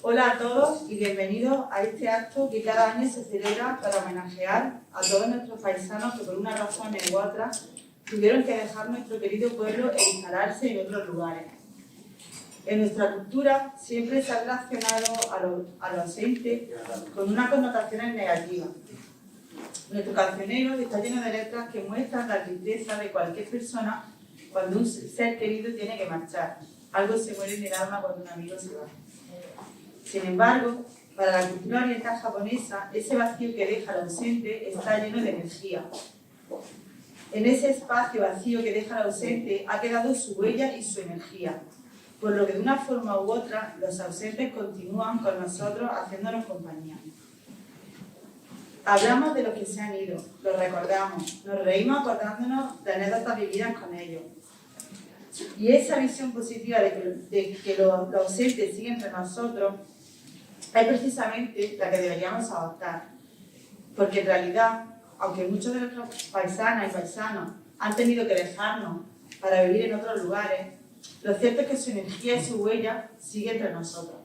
Hola a todos y bienvenidos a este acto que cada año se celebra para homenajear a todos nuestros paisanos que por unas razones u otras tuvieron que dejar nuestro querido pueblo e instalarse en otros lugares. En nuestra cultura siempre se ha relacionado a los ausentes con unas connotaciones negativas. Nuestro cancionero está lleno de letras que muestran la tristeza de cualquier persona cuando un ser querido tiene que marchar. Algo se muere en el alma cuando un amigo se va. Sin embargo, para la cultura oriental japonesa, ese vacío que deja el ausente está lleno de energía. En ese espacio vacío que deja el ausente ha quedado su huella y su energía, por lo que de una forma u otra los ausentes continúan con nosotros haciéndonos compañía. Hablamos de los que se han ido, los recordamos, nos reímos acordándonos de anécdotas vividas con ellos. Y esa visión positiva de que los ausentes siguen entre nosotros es precisamente la que deberíamos adoptar, porque en realidad, aunque muchos de nuestros paisanas y paisanos han tenido que dejarnos para vivir en otros lugares, lo cierto es que su energía y su huella siguen entre nosotros.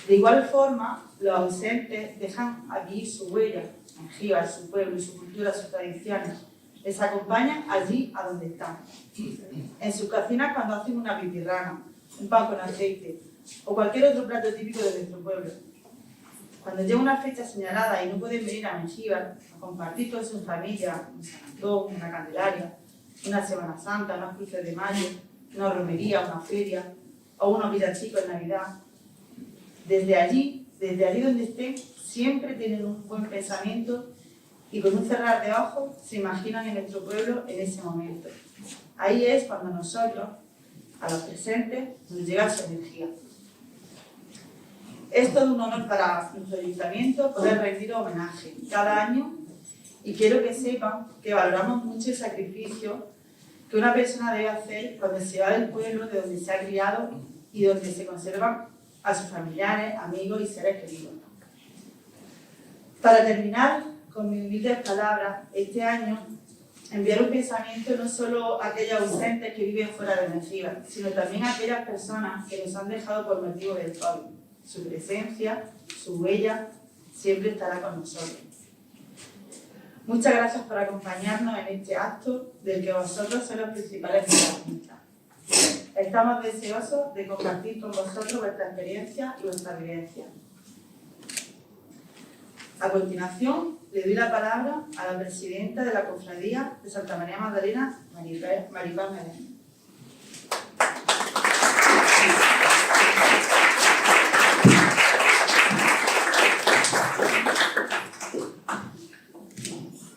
De igual forma, los ausentes dejan aquí su huella, en Jíbar, su pueblo y su cultura, sus tradiciones. Les acompañan allí a donde están. En sus cocinas cuando hacen una pipirrana, un pan con aceite o cualquier otro plato típico de nuestro pueblo. Cuando llega una fecha señalada y no pueden venir a Mengíbar a compartir con su familia un San Antón, una Candelaria, una Semana Santa, unos cruces de mayo, una romería, una feria o unos villancicos en Navidad, desde allí donde estén, siempre tienen un buen pensamiento y con un cerrar de ojos se imaginan en nuestro pueblo en ese momento. Ahí es cuando nosotros, a los presentes, nos llega su energía. Es todo un honor para nuestro ayuntamiento poder rendir homenaje cada año y quiero que sepan que valoramos mucho el sacrificio que una persona debe hacer cuando se va del pueblo de donde se ha criado y donde se conservan a sus familiares, amigos y seres queridos. Para terminar, con mis humildes palabras, este año enviar un pensamiento no solo a aquellos ausentes que viven fuera de Mengíbar, sino también a aquellas personas que nos han dejado por motivo del COVID. Su presencia, su huella, siempre estará con nosotros. Muchas gracias por acompañarnos en este acto del que vosotros sois los principales protagonistas. Estamos deseosos de compartir con vosotros vuestra experiencia y vuestra vivencia. A continuación, le doy la palabra a la presidenta de la Cofradía de Santa María Magdalena, Maripaz Medina.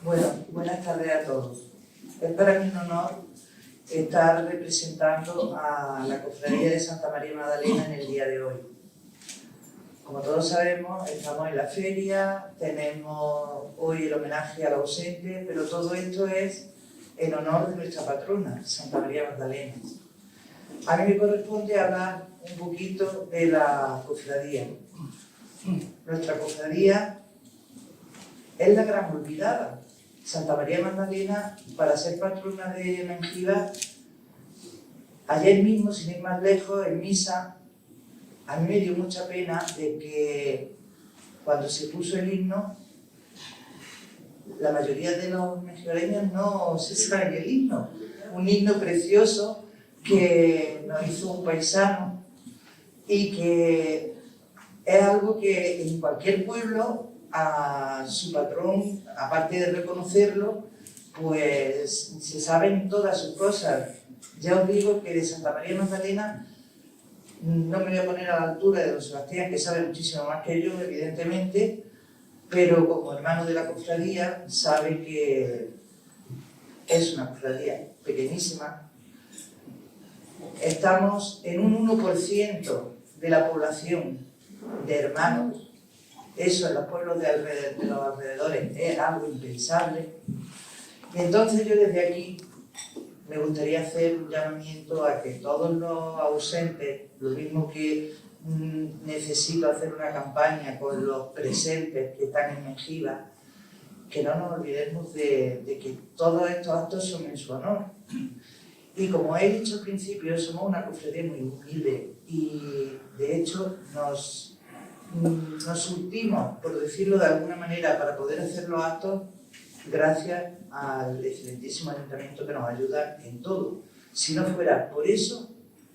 Bueno, buenas tardes a todos. Es para mí un honor estar representando a la Cofradía de Santa María Magdalena en el día de hoy. Como todos sabemos, estamos en la feria, tenemos hoy el homenaje al ausente, pero todo esto es en honor de nuestra patrona, Santa María Magdalena. A mí me corresponde hablar un poquito de la cofradía. Nuestra cofradía es la gran olvidada. Santa María Magdalena, para ser patrona de Mengíbar, ayer mismo, sin ir más lejos, en misa, a mí me dio mucha pena de que cuando se puso el himno, la mayoría de los mengibareños no se saben el himno. Un himno precioso que nos hizo un paisano y que es algo que en cualquier pueblo a su patrón, aparte de reconocerlo, pues se saben todas sus cosas. Ya os digo que de Santa María Magdalena no me voy a poner a la altura de don Sebastián, que sabe muchísimo más que yo, evidentemente, pero como hermano de la cofradía sabe que es una cofradía pequeñísima. Estamos en un 1% de la población de hermanos. Eso en los pueblos de los alrededores es algo impensable. Y entonces yo desde aquí me gustaría hacer un llamamiento a que todos los ausentes, lo mismo que necesito hacer una campaña con los presentes que están en Mengíbar, que no nos olvidemos de que todos estos actos son en su honor. Y como he dicho al principio, somos una cofradía muy humilde y de hecho nos surtimos, por decirlo de alguna manera, para poder hacer los actos gracias al excelentísimo ayuntamiento que nos ayuda en todo. Si no fuera por eso,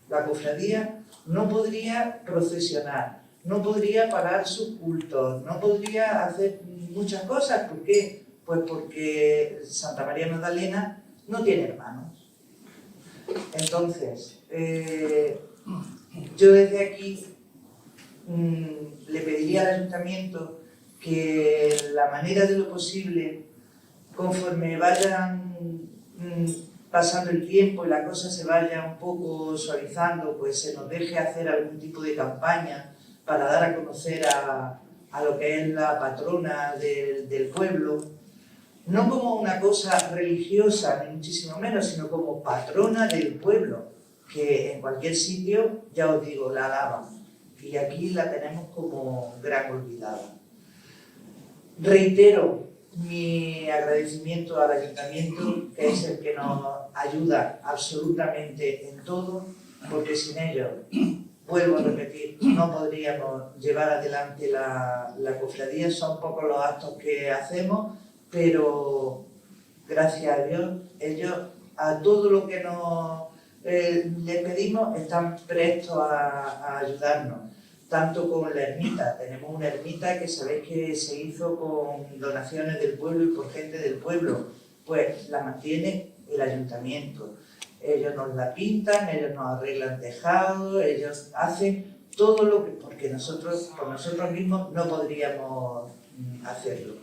la cofradía no podría procesionar, no podría pagar sus cultos, no podría hacer muchas cosas. ¿Por qué? Pues porque Santa María Magdalena no tiene hermanos. Entonces, yo desde aquí le pediría al ayuntamiento que la manera de lo posible, conforme vayan pasando el tiempo y la cosa se vaya un poco suavizando, pues se nos deje hacer algún tipo de campaña para dar a conocer a lo que es la patrona del pueblo, no como una cosa religiosa, ni muchísimo menos, sino como patrona del pueblo, que en cualquier sitio, ya os digo, la alaban. Y aquí la tenemos como gran olvidada. Reitero mi agradecimiento al ayuntamiento, que es el que nos ayuda absolutamente en todo, porque sin ellos, vuelvo a repetir, no podríamos llevar adelante la cofradía. Son pocos los actos que hacemos, pero gracias a Dios, ellos a todo lo que les pedimos están prestos a ayudarnos. Tanto con la ermita, tenemos una ermita que sabéis que se hizo con donaciones del pueblo y por gente del pueblo, pues la mantiene el ayuntamiento. Ellos nos la pintan, ellos nos arreglan tejados, ellos hacen todo lo que, porque nosotros, por nosotros mismos, no podríamos hacerlo.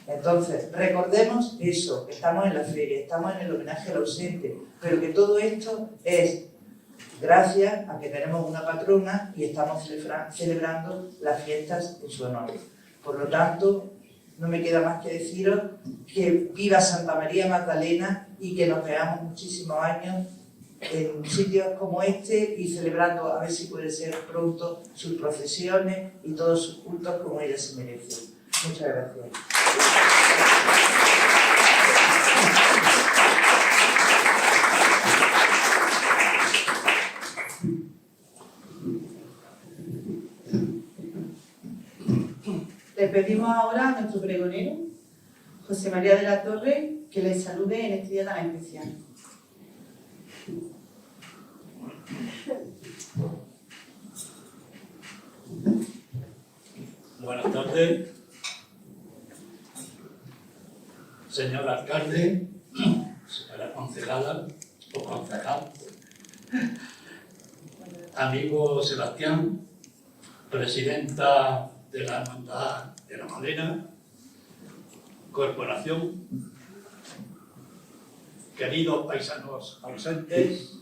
Entonces, recordemos eso, que estamos en la feria, estamos en el homenaje al ausente, pero que todo esto es gracias a que tenemos una patrona y estamos celebrando las fiestas en su honor. Por lo tanto, no me queda más que deciros que viva Santa María Magdalena y que nos veamos muchísimos años en sitios como este y celebrando, a ver si puede ser pronto, sus procesiones y todos sus cultos como ella se merece. Muchas gracias. Le pedimos ahora a nuestro pregonero, José María de la Torre, que les salude en este día tan especial. Buenas tardes, señor alcalde, señora concejala o concejal, amigo Sebastián, presidenta de la Hermandad de la Magdalena, corporación, queridos paisanos ausentes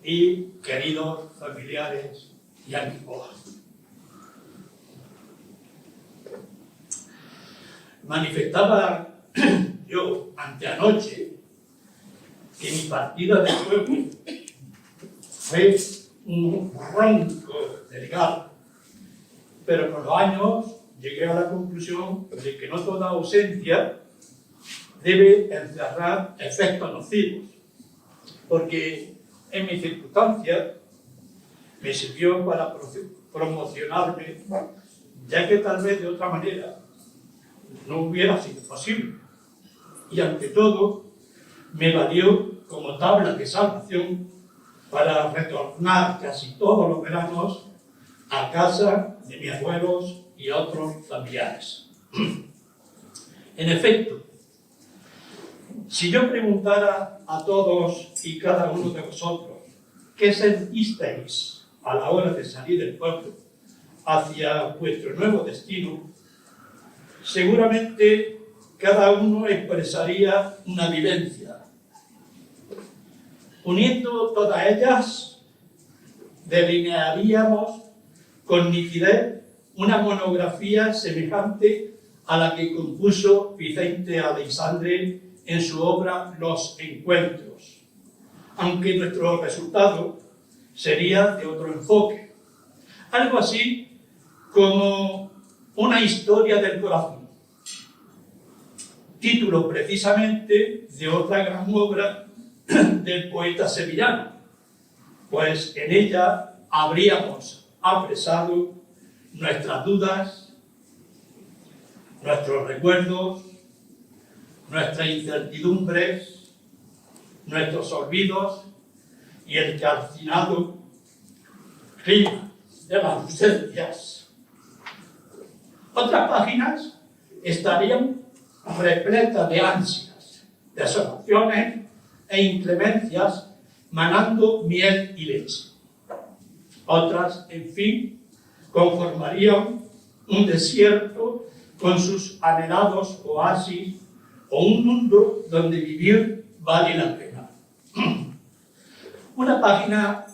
y queridos familiares y amigos. Manifestaba yo anteanoche que mi partida de pueblo fue un ronco delicado, pero con los años llegué a la conclusión de que no toda ausencia debe encerrar efectos nocivos, porque en mis circunstancias me sirvió para promocionarme, ya que tal vez de otra manera no hubiera sido posible. Y ante todo, me valió como tabla de salvación para retornar casi todos los veranos a casa de mis abuelos y otros familiares. En efecto, si yo preguntara a todos y cada uno de vosotros qué sentisteis a la hora de salir del pueblo hacia vuestro nuevo destino, seguramente cada uno expresaría una vivencia. Uniendo todas ellas, delinearíamos con nitidez una monografía semejante a la que compuso Vicente Aleixandre en su obra Los Encuentros, aunque nuestro resultado sería de otro enfoque, algo así como una historia del corazón, título precisamente de otra gran obra del poeta sevillano, pues en ella habríamos apresado nuestras dudas, nuestros recuerdos, nuestras incertidumbres, nuestros olvidos y el calcinado clima de las ausencias. Otras páginas estarían repletas de ansias, desolaciones e inclemencias, manando miel y leche. Otras, en fin, conformarían un desierto con sus anhelados oasis o un mundo donde vivir vale la pena. Una página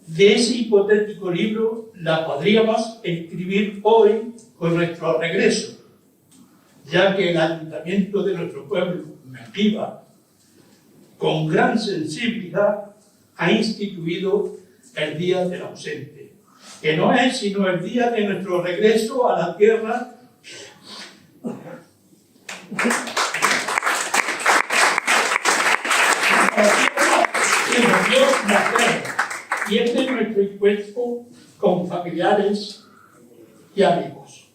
de ese hipotético libro la podríamos escribir hoy con nuestro regreso, ya que el ayuntamiento de nuestro pueblo, Mengíbar, con gran sensibilidad, ha instituido el Día del Ausente, que no es sino el día de nuestro regreso a la tierra que nos dio nacer, y es de nuestro encuentro con familiares y amigos.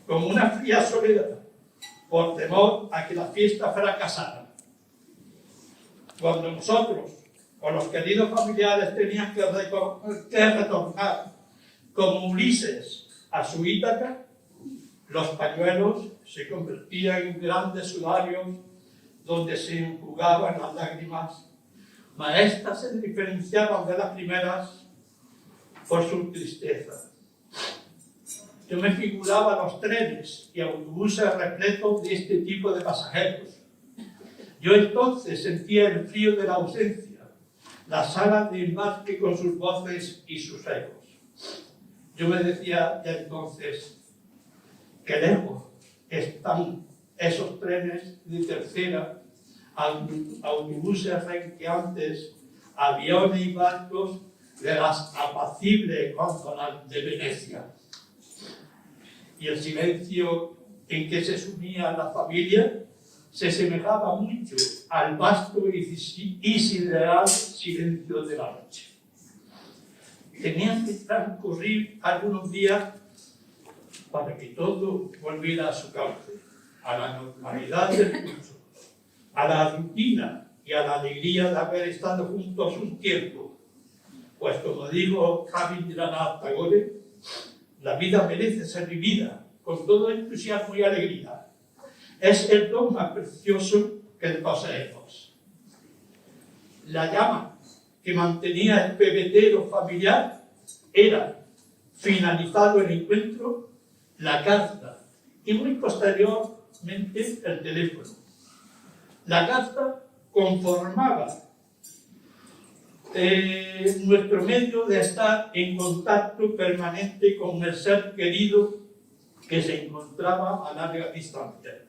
Con una fría soledad, por temor a que la fiesta fracasara. Cuando nosotros o los queridos familiares tenían que retornar como Ulises a su Ítaca, los pañuelos se convertían en grandes sudarios donde se enjugaban las lágrimas, mas estas se diferenciaban de las primeras por su tristeza. Yo me figuraba los trenes y autobuses repletos de este tipo de pasajeros. Yo entonces sentía el frío de la ausencia, la sala de embarque con sus voces y sus ecos. Yo me decía ya entonces, qué lejos están esos trenes de tercera, autobuses renqueantes, aviones y barcos de las apacibles góndolas de Venecia. Y el silencio en que se sumía la familia se semejaba mucho al vasto y sideral silencio de la noche. Tenían que transcurrir algunos días para que todo volviera a su cauce, a la normalidad del curso, a la rutina y a la alegría de haber estado juntos un tiempo. Pues como dijo Rabindranath Tagore, la vida merece ser vivida con todo entusiasmo y alegría. Es el don más precioso que poseemos. La llama que mantenía el pebetero familiar era, finalizado el encuentro, la carta y muy posteriormente el teléfono. La carta conformaba nuestro medio de estar en contacto permanente con el ser querido que se encontraba a larga distancia.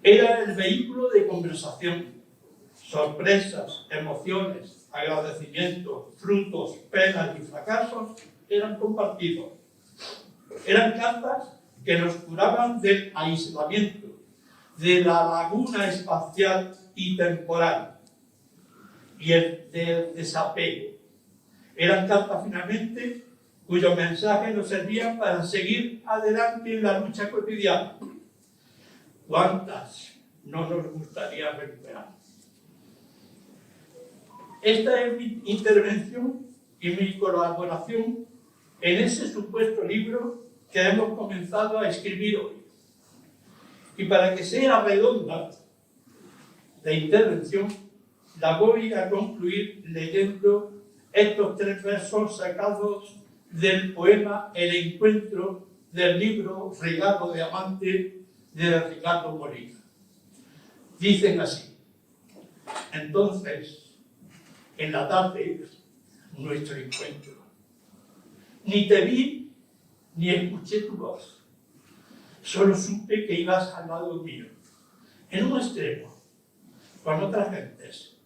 Era el vehículo de conversación. Sorpresas, emociones, agradecimientos, frutos, penas y fracasos eran compartidos. Eran cartas que nos curaban del aislamiento, de la laguna espacial y temporal y del desapego. Eran cartas finalmente cuyos mensajes nos servían para seguir adelante en la lucha cotidiana. ¿Cuántas no nos gustaría recuperar? Esta es mi intervención y mi colaboración en ese supuesto libro que hemos comenzado a escribir hoy. Y para que sea redonda la intervención, la voy a concluir leyendo estos 3 versos sacados del poema El Encuentro del libro Regalo de Amante de Ricardo Molina. Dicen así: entonces, en la tarde, nuestro encuentro. Ni te vi, ni escuché tu voz. Solo supe que ibas al lado mío, en un extremo, con otras gentes,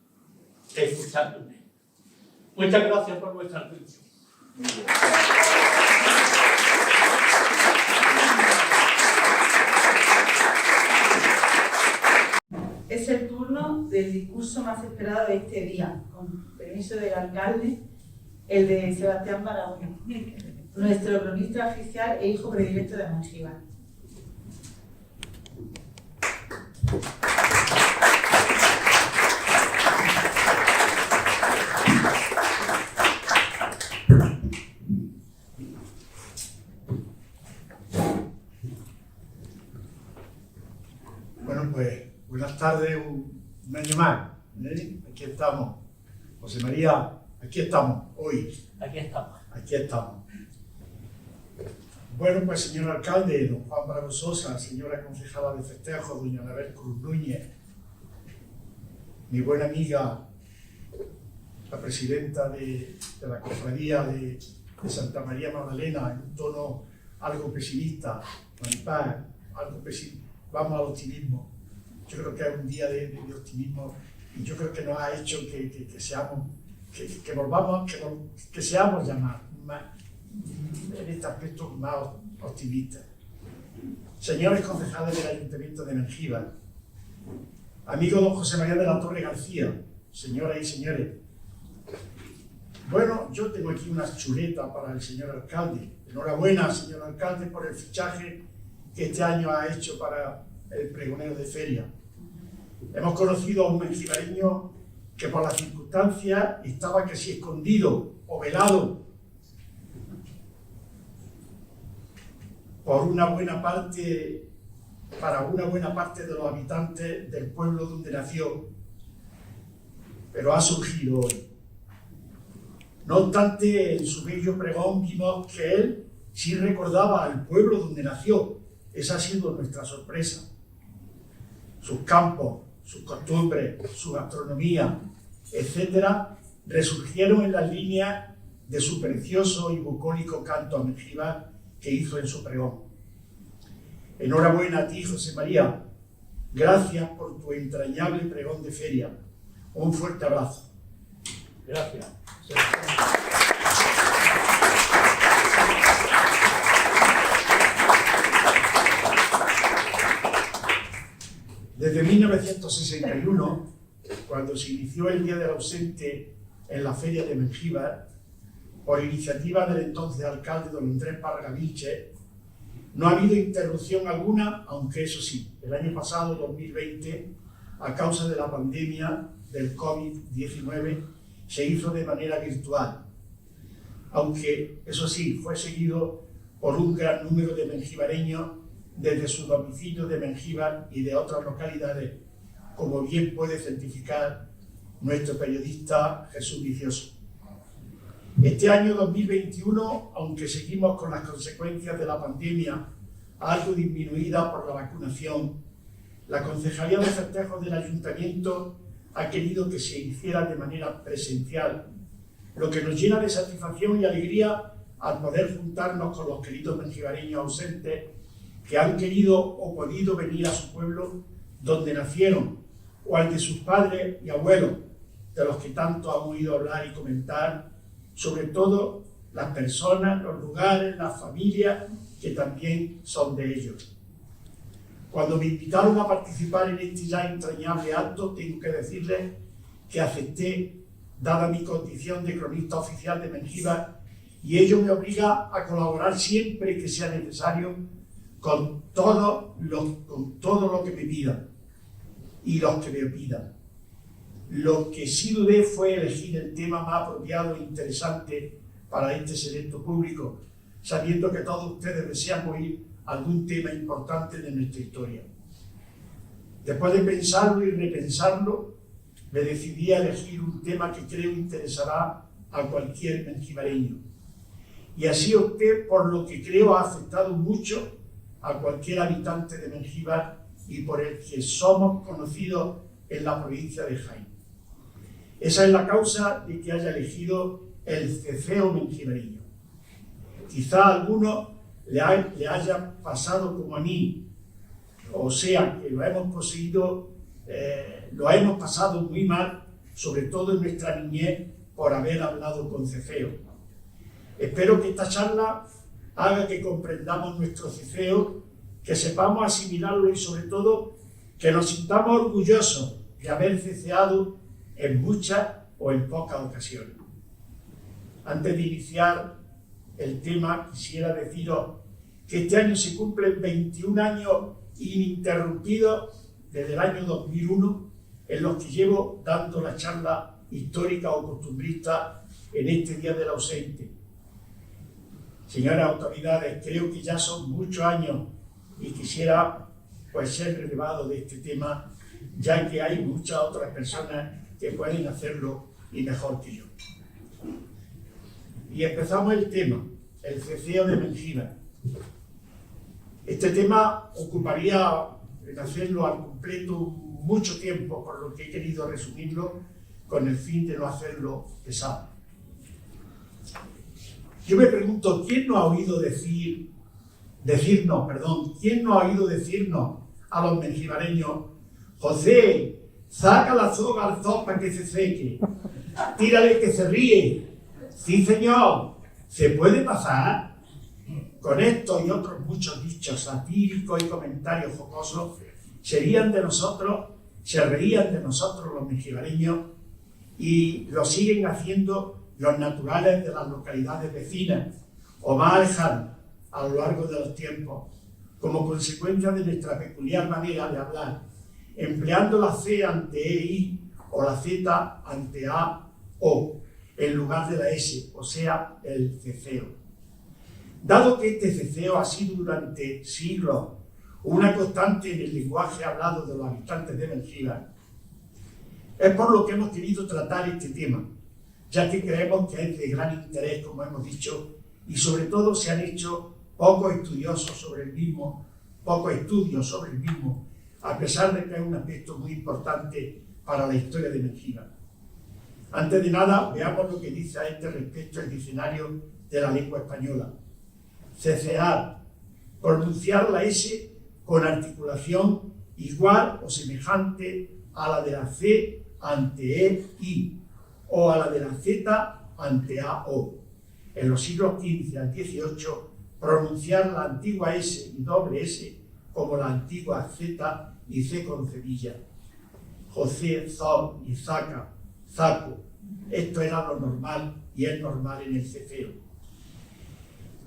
escuchándome. Muchas gracias por vuestra atención. turno del discurso más esperado de este día, con permiso del alcalde, el de Sebastián Barahona, nuestro cronista oficial e hijo predilecto de Mengíbar. Bueno, pues buenas tardes, un año más. Aquí estamos. José María, aquí estamos hoy. Aquí estamos. Aquí estamos. Bueno, pues señor alcalde, don Juan Bravo Sosa, señora concejala de festejos, doña Anabel Cruz Núñez, mi buena amiga, la presidenta de la cofradía de Santa María Magdalena, en un tono algo pesimista, algo pesimista. Vamos al optimismo. Yo creo que es un día de optimismo y yo creo que nos ha hecho que seamos, que volvamos, que seamos ya más, en este aspecto más optimistas. Señores concejales del Ayuntamiento de Mengíbar, amigo don José María de la Torre García, señoras y señores, bueno, yo tengo aquí una chuleta para el señor alcalde. Enhorabuena, señor alcalde, por el fichaje que este año ha hecho para el pregonero de feria. Hemos conocido a un mengibareño que por las circunstancias estaba casi escondido o velado para una buena parte de los habitantes del pueblo donde nació, pero ha surgido hoy. No obstante, en su bello pregón vimos que él sí recordaba al pueblo donde nació. Esa ha sido nuestra sorpresa. Sus campos, sus costumbres, su gastronomía, etcétera, resurgieron en las líneas de su precioso y bucólico canto a Mengíbar que hizo en su pregón. Enhorabuena a ti, José María. Gracias por tu entrañable pregón de feria. Un fuerte abrazo. Gracias. Desde 1961, cuando se inició el Día del Ausente en la feria de Mengíbar, por iniciativa del entonces alcalde don Andrés Parga Vilches, no ha habido interrupción alguna, aunque eso sí, el año pasado, 2020, a causa de la pandemia del COVID-19, se hizo de manera virtual, aunque eso sí, fue seguido por un gran número de mengibareños desde su domicilio de Mengíbar y de otras localidades, como bien puede certificar nuestro periodista Jesús Vicioso. Este año 2021, aunque seguimos con las consecuencias de la pandemia, algo disminuida por la vacunación, la Concejalía de Festejos del Ayuntamiento ha querido que se hiciera de manera presencial, lo que nos llena de satisfacción y alegría al poder juntarnos con los queridos mengibareños ausentes que han querido o podido venir a su pueblo donde nacieron, o al de sus padres y abuelos, de los que tanto han oído hablar y comentar, sobre todo las personas, los lugares, las familias que también son de ellos. Cuando me invitaron a participar en este ya entrañable acto, tengo que decirles que acepté, dada mi condición de cronista oficial de Mengíbar, y ello me obliga a colaborar siempre que sea necesario con todo lo que me pidan y los que me pidan. Lo que sí dudé fue elegir el tema más apropiado e interesante para este selecto público, sabiendo que todos ustedes desean oír algún tema importante de nuestra historia. Después de pensarlo y repensarlo, me decidí a elegir un tema que creo interesará a cualquier mengibareño. Y así opté por lo que creo ha afectado mucho a cualquier habitante de Mengíbar y por el que somos conocidos en la provincia de Jaén. Esa es la causa de que haya elegido el ceceo mengibareño. Quizá a algunos le haya pasado como a mí, o sea, que lo hemos pasado muy mal, sobre todo en nuestra niñez, por haber hablado con ceceo. Espero que esta charla haga que comprendamos nuestro ceceo, que sepamos asimilarlo y sobre todo que nos sintamos orgullosos de haber ceceado en muchas o en pocas ocasiones. Antes de iniciar el tema, quisiera deciros que este año se cumplen 21 años ininterrumpidos desde el año 2001 en los que llevo dando la charla histórica o costumbrista en este Día del Ausente. Señoras autoridades, creo que ya son muchos años y quisiera ser relevado de este tema, ya que hay muchas otras personas que pueden hacerlo y mejor que yo. Y empezamos el tema, el ceceo de Mengíbar. Este tema ocuparía en hacerlo al completo mucho tiempo, por lo que he querido resumirlo con el fin de no hacerlo pesado. Yo me pregunto, ¿quién nos ha oído decirnos a los mengibareños: José, saca la soga al zoo para que se seque, tírale que se ríe? Sí, señor, ¿se puede pasar? Con esto y otros muchos dichos satíricos y comentarios jocosos, se reían de nosotros los mengibareños, y lo siguen haciendo los naturales de las localidades vecinas o más alejadas a lo largo de los tiempos, como consecuencia de nuestra peculiar manera de hablar, empleando la C ante EI o la Z ante AO en lugar de la S, o sea, el ceceo. Dado que este ceceo ha sido durante siglos una constante en el lenguaje hablado de los habitantes de Mengíbar, es por lo que hemos querido tratar este tema, ya que creemos que es de gran interés, como hemos dicho, y sobre todo se han hecho pocos estudios sobre el mismo, a pesar de que es un aspecto muy importante para la historia de Mengíbar. Antes de nada, veamos lo que dice a este respecto el diccionario de la lengua española. Cecear, pronunciar la S con articulación igual o semejante a la de la C ante EI o a la de la Z ante AO. En los siglos XV al XVIII, pronunciar la antigua S y doble S como la antigua Z y C con cedilla. José, Zon y Zaca, Zaco. Esto era lo normal y es normal en el ceceo.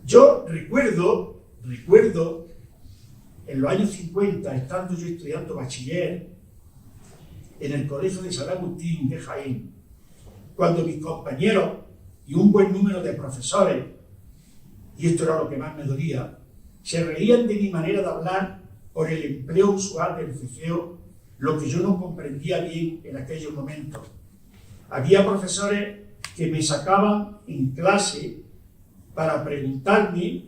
Yo recuerdo en los años 50, estando yo estudiando bachiller en el Colegio de San Agustín de Jaén, cuando mis compañeros y un buen número de profesores, y esto era lo que más me dolía, se reían de mi manera de hablar por el empleo usual del ceceo, lo que yo no comprendía bien en aquellos momentos. Había profesores que me sacaban en clase para preguntarme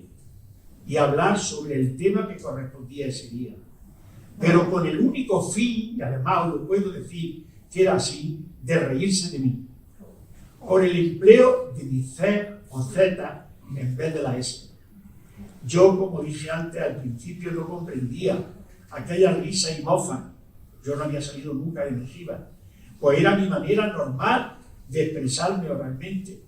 y hablar sobre el tema que correspondía ese día, pero con el único fin, y además os lo puedo decir que era así, de reírse de mí, por el empleo de mi C o Z en vez de la S. Yo, como dije antes, al principio no comprendía aquella risa y mofa. Yo no había salido nunca de Mengíbar, pues era mi manera normal de expresarme oralmente.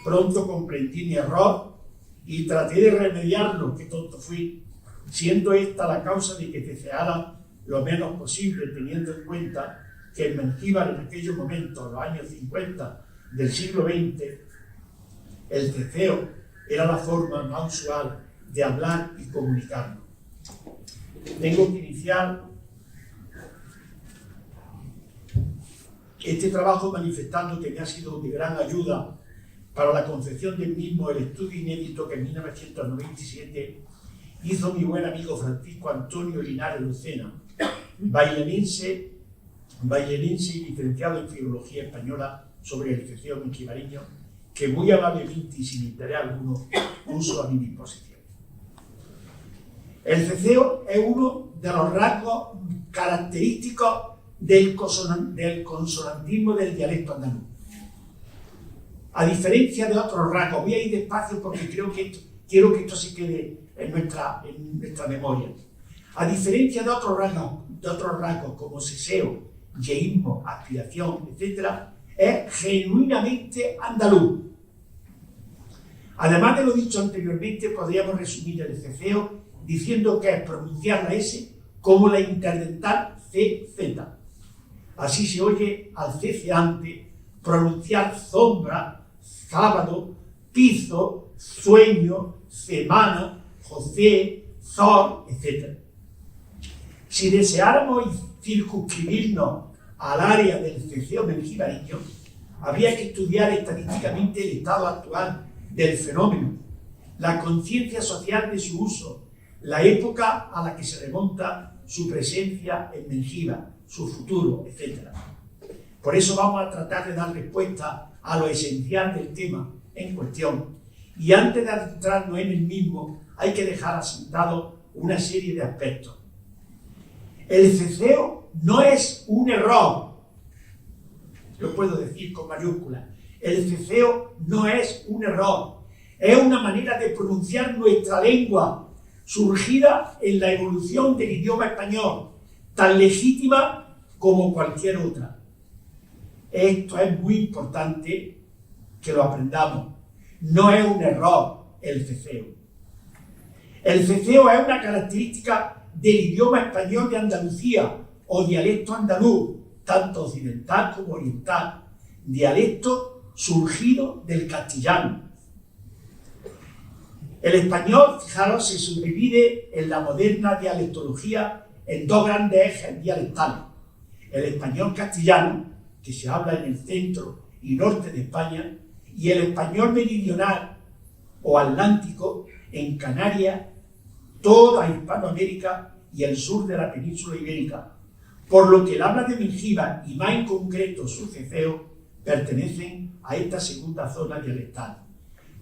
Pronto comprendí mi error y traté de remediarlo, qué tonto fui, siendo esta la causa de que ceceara lo menos posible, teniendo en cuenta que en Mengíbar en aquellos momentos, los años 50 del siglo XX, el ceceo era la forma más usual de hablar y comunicarnos. Tengo que iniciar este trabajo manifestando que me ha sido de gran ayuda para la concepción del mismo el estudio inédito que en 1997 hizo mi buen amigo Francisco Antonio Linares Lucena, bailenense y licenciado en Filología Española, sobre el ceceo mengibareño, que muy amablemente y sin interés alguno puso a mi disposición. El ceceo es uno de los rasgos característicos del consonantismo del dialecto andaluz. A diferencia de otros rasgos, voy a ir despacio porque quiero que esto se quede en nuestra memoria. A diferencia de otros rasgos como seseo, yeísmo, aspiración, etc., es genuinamente andaluz. Además de lo dicho anteriormente, podríamos resumir el ceceo diciendo que es pronunciar la S como la interdental CZ. Así se oye al ceceante pronunciar sombra, sábado, piso, sueño, semana, José, Zor, etc. Si deseáramos circunscribirnos al área del ceceo mengibareño, habría que estudiar estadísticamente el estado actual del fenómeno, la conciencia social de su uso, la época a la que se remonta su presencia en Mengíbar, su futuro, etc. Por eso vamos a tratar de dar respuesta a lo esencial del tema en cuestión. Y antes de adentrarnos en el mismo, hay que dejar asentado una serie de aspectos. El ceceo no es un error. Lo puedo decir con mayúsculas. El ceceo no es un error. Es una manera de pronunciar nuestra lengua, surgida en la evolución del idioma español, tan legítima como cualquier otra. Esto es muy importante que lo aprendamos. No es un error el ceceo. El ceceo es una característica del idioma español de Andalucía o dialecto andaluz, tanto occidental como oriental, dialecto surgido del castellano. El español, fijaros, se subdivide en la moderna dialectología en dos grandes ejes dialectales. El español castellano, que se habla en el centro y norte de España, y el español meridional o atlántico en Canarias, toda Hispanoamérica y el sur de la península ibérica, por lo que el habla de Mengíbar y más en concreto su ceceo pertenecen a esta segunda zona dialectal.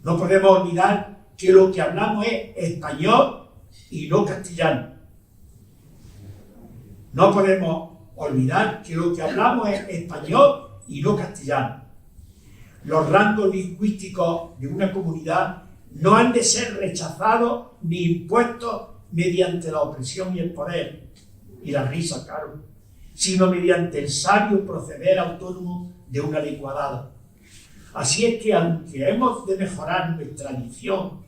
No podemos olvidar que lo que hablamos es español y no castellano. No podemos olvidar que lo que hablamos es español y no castellano. Los rangos lingüísticos de una comunidad no han de ser rechazados ni impuestos mediante la opresión y el poder, y la risa, claro, sino mediante el sabio proceder autónomo de una lengua dada. Así es que, aunque hemos de mejorar nuestra dicción,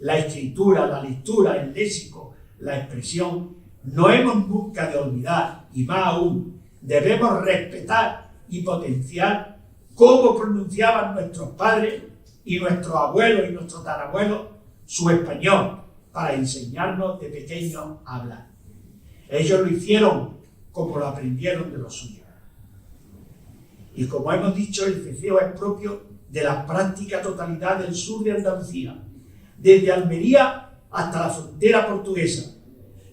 la escritura, la lectura, el léxico, la expresión, no hemos nunca de olvidar, y más aún, debemos respetar y potenciar cómo pronunciaban nuestros padres y nuestros abuelos y nuestros tatarabuelos su español para enseñarnos de pequeños a hablar. Ellos lo hicieron como lo aprendieron de los suyos. Y como hemos dicho, el ceceo es propio de la práctica totalidad del sur de Andalucía, desde Almería hasta la frontera portuguesa,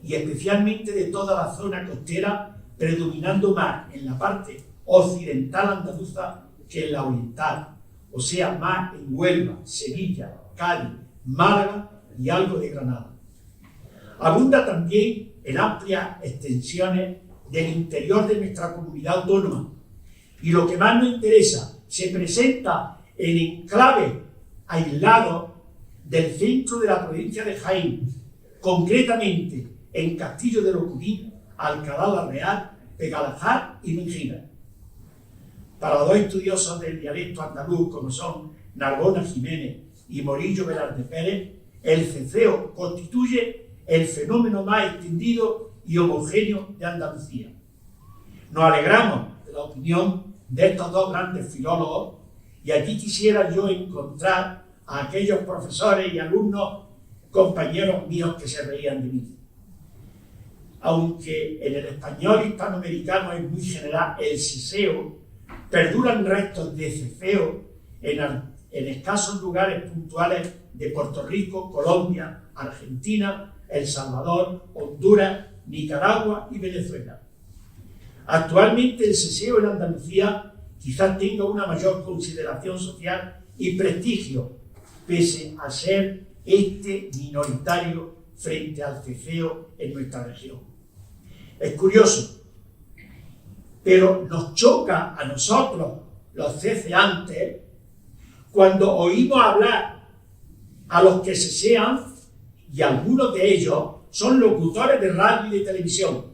y especialmente de toda la zona costera, predominando más en la parte occidental andaluza que en la oriental, o sea, más en Huelva, Sevilla, Cádiz, Málaga y algo de Granada. Abunda también en amplias extensiones del interior de nuestra comunidad autónoma, y lo que más nos interesa, se presenta en enclaves aislados del centro de la provincia de Jaén, concretamente en Castillo de Locurín, Alcalá la Real, Pegalajar y Mengíbar. Para dos estudiosos del dialecto andaluz, como son Narbona Jiménez y Morillo Velarde Pérez, el ceceo constituye el fenómeno más extendido y homogéneo de Andalucía. Nos alegramos de la opinión de estos dos grandes filólogos, y aquí quisiera yo encontrar a aquellos profesores y alumnos, compañeros míos que se reían de mí. Aunque en el español hispanoamericano es muy general el ceceo, perduran restos de ceceo en escasos lugares puntuales de Puerto Rico, Colombia, Argentina, El Salvador, Honduras, Nicaragua y Venezuela. Actualmente el ceceo en Andalucía quizás tenga una mayor consideración social y prestigio, pese a ser minoritario frente al ceceo en nuestra región. Es curioso, pero nos choca a nosotros, los ceceantes, cuando oímos hablar a los que cesean, y algunos de ellos son locutores de radio y de televisión.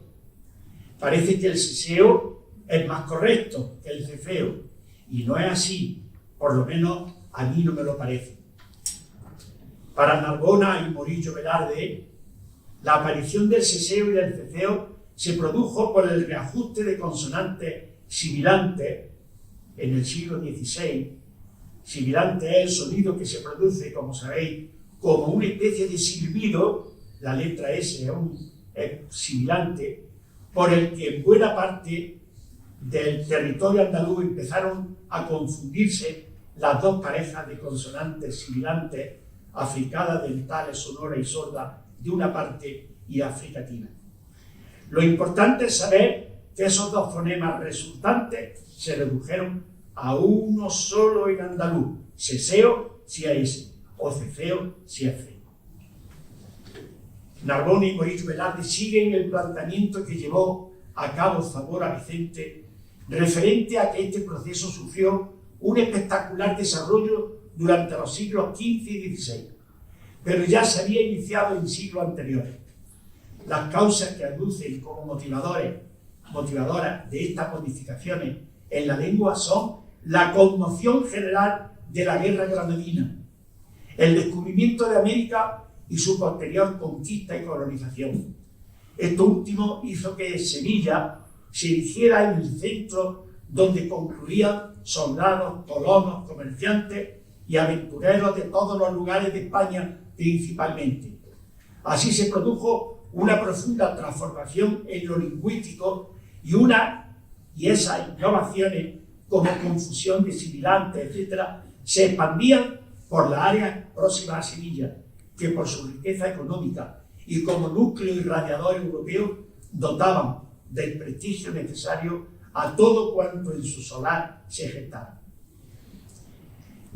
Parece que el ceceo es más correcto que el ceceo, y no es así, por lo menos a mí no me lo parece. Para Narbona y Morillo Velarde, la aparición del ceceo y del ceceo se produjo por el reajuste de consonantes sibilante en el siglo XVI. Sibilante es el sonido que se produce, como sabéis, como una especie de silbido, la letra S es sibilante, por el que en buena parte del territorio andaluz empezaron a confundirse las dos parejas de consonantes sibilantes, africadas, dentales, sonoras y sordas, de una parte y africativa. Lo importante es saber que esos dos fonemas resultantes se redujeron a uno solo en andaluz, seseo si es S, o ceceo si es C. Narbona y Morillo Velarde siguen el planteamiento que llevó a cabo Zamora Vicente, referente a que este proceso sufrió un espectacular desarrollo durante los siglos XV y XVI, pero ya se había iniciado en siglos anteriores. Las causas que aducen como motivadoras de estas modificaciones en la lengua son la conmoción general de la guerra granadina, el descubrimiento de América y su posterior conquista y colonización. Esto último hizo que Sevilla se erigiera en el centro donde concluían soldados, colonos, comerciantes y aventureros de todos los lugares de España principalmente. Así se produjo una profunda transformación en lo lingüístico y esas innovaciones como confusión de sibilantes, etc., se expandían por las áreas próximas a Sevilla, que por su riqueza económica y como núcleo irradiador europeo dotaban del prestigio necesario a todo cuanto en su solar se gestara.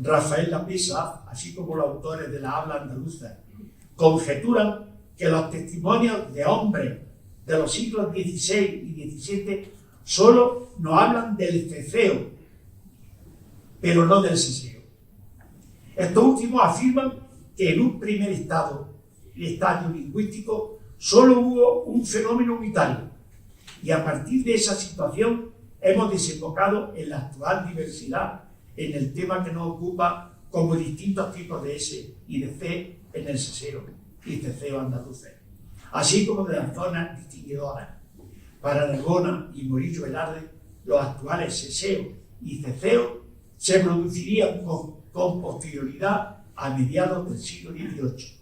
Rafael Lapesa, así como los autores de la habla andaluza, conjeturan que los testimonios de hombres de los siglos XVI y XVII solo nos hablan del ceceo, pero no del seseo. Estos últimos afirman que en un primer estadio lingüístico solo hubo un fenómeno unitario, y a partir de esa situación hemos desembocado en la actual diversidad en el tema que nos ocupa como distintos tipos de S y de C en el seseo y ceceo andaluces, así como de las zonas distinguidoras. Para Narbona y Morillo Velarde, los actuales seseo y ceceo se producirían con posterioridad a mediados del siglo XVIII.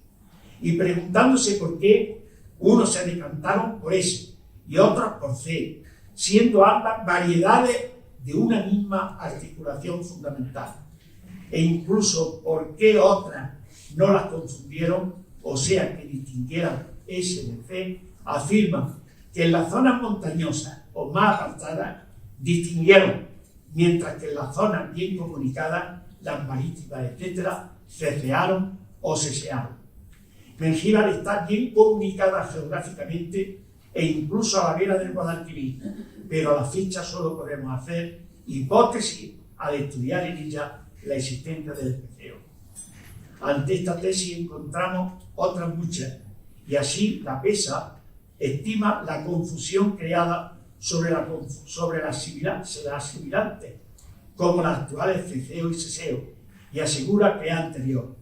Y preguntándose por qué, unos se decantaron por S y otros por C, siendo ambas variedades de una misma articulación fundamental. E incluso por qué otras no las confundieron, o sea, que distinguieran S de C, afirman que en las zonas montañosas o más apartadas distinguieron, mientras que en las zonas bien comunicadas, las marítimas, etc., cecearon o sesearon. Mengíbar está bien comunicada geográficamente e incluso a la vera del Guadalquivir, pero a la fecha solo podemos hacer hipótesis al estudiar en ella la existencia del ceceo. Ante esta tesis encontramos otras muchas, y así Lapesa estima la confusión creada sobre las sibilantes, como las actuales ceceo y seseo, y asegura que es anterior.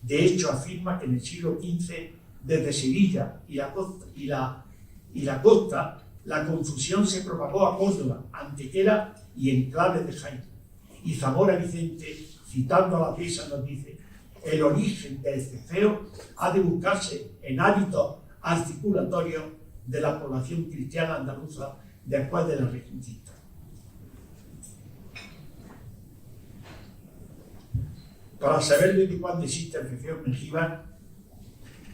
De hecho, afirma que en el siglo XV, desde Sevilla y la costa, la confusión se propagó a Córdoba, Antequera y enclaves de Jaén. Y Zamora Vicente, citando a Lapesa, nos dice: el origen del ceceo ha de buscarse en hábitos articulatorios de la población cristiana andaluza después de la Reconquista. Para saber desde cuándo existe el ceceo en Mengíbar,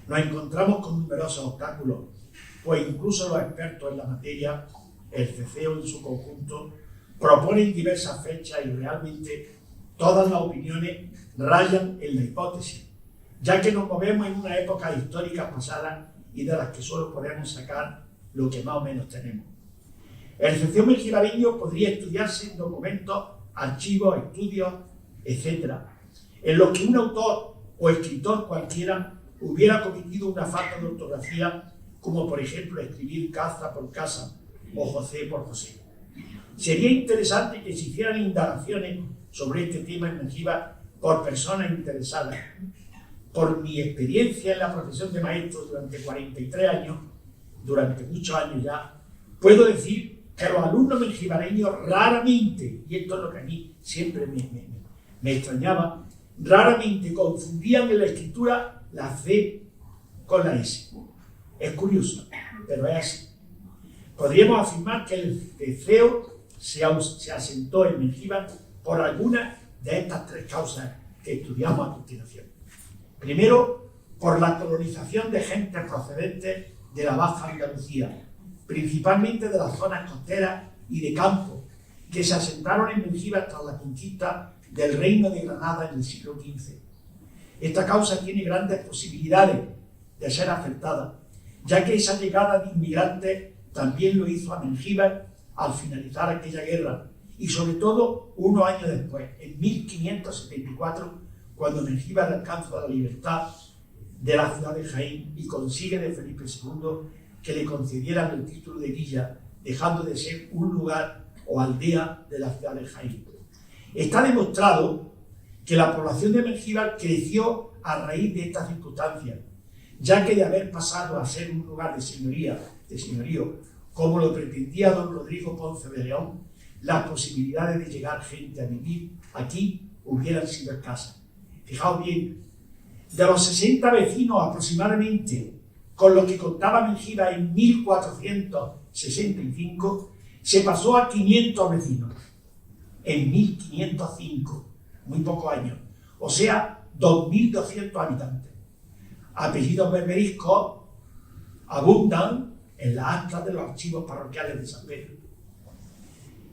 nos encontramos con numerosos obstáculos, pues incluso los expertos en la materia, el ceceo en su conjunto, proponen diversas fechas y realmente todas las opiniones rayan en la hipótesis, ya que nos movemos en una época histórica pasada y de las que solo podemos sacar lo que más o menos tenemos. El ceceo mengibareño podría estudiarse en documentos, archivos, estudios, etc., en los que un autor o escritor cualquiera hubiera cometido una falta de ortografía, como por ejemplo escribir caza por casa o José por José. Sería interesante que se hicieran indagaciones sobre este tema en Mengíbar por personas interesadas. Por mi experiencia en la profesión de maestro durante 43 años, durante muchos años ya, puedo decir que los alumnos mengibareños raramente, y esto es lo que a mí siempre me extrañaba, raramente confundían en la escritura la C con la S. Es curioso, pero es así. Podríamos afirmar que el ceceo se asentó en Mengíbar por alguna de estas tres causas que estudiamos a continuación. Primero, por la colonización de gentes procedentes de la Baja Andalucía, principalmente de las zonas costeras y de campo, que se asentaron en Mengíbar tras la conquista del Reino de Granada en el siglo XV. Esta causa tiene grandes posibilidades de ser acertada, ya que esa llegada de inmigrantes también lo hizo a Mengíbar al finalizar aquella guerra, y sobre todo unos años después, en 1574, cuando Mengíbar alcanza la libertad de la ciudad de Jaén y consigue de Felipe II que le concedieran el título de villa, dejando de ser un lugar o aldea de la ciudad de Jaén. Está demostrado que la población de Mengíbar creció a raíz de estas circunstancias, ya que de haber pasado a ser un lugar de señorío, como lo pretendía don Rodrigo Ponce de León, las posibilidades de llegar gente a vivir aquí hubieran sido escasas. Fijaos bien, de los 60 vecinos aproximadamente con los que contaba Mengíbar en 1465, se pasó a 500 vecinos en 1505, muy pocos años, o sea, 2.200 habitantes. Apellidos berberiscos abundan en las actas de los archivos parroquiales de San Pedro.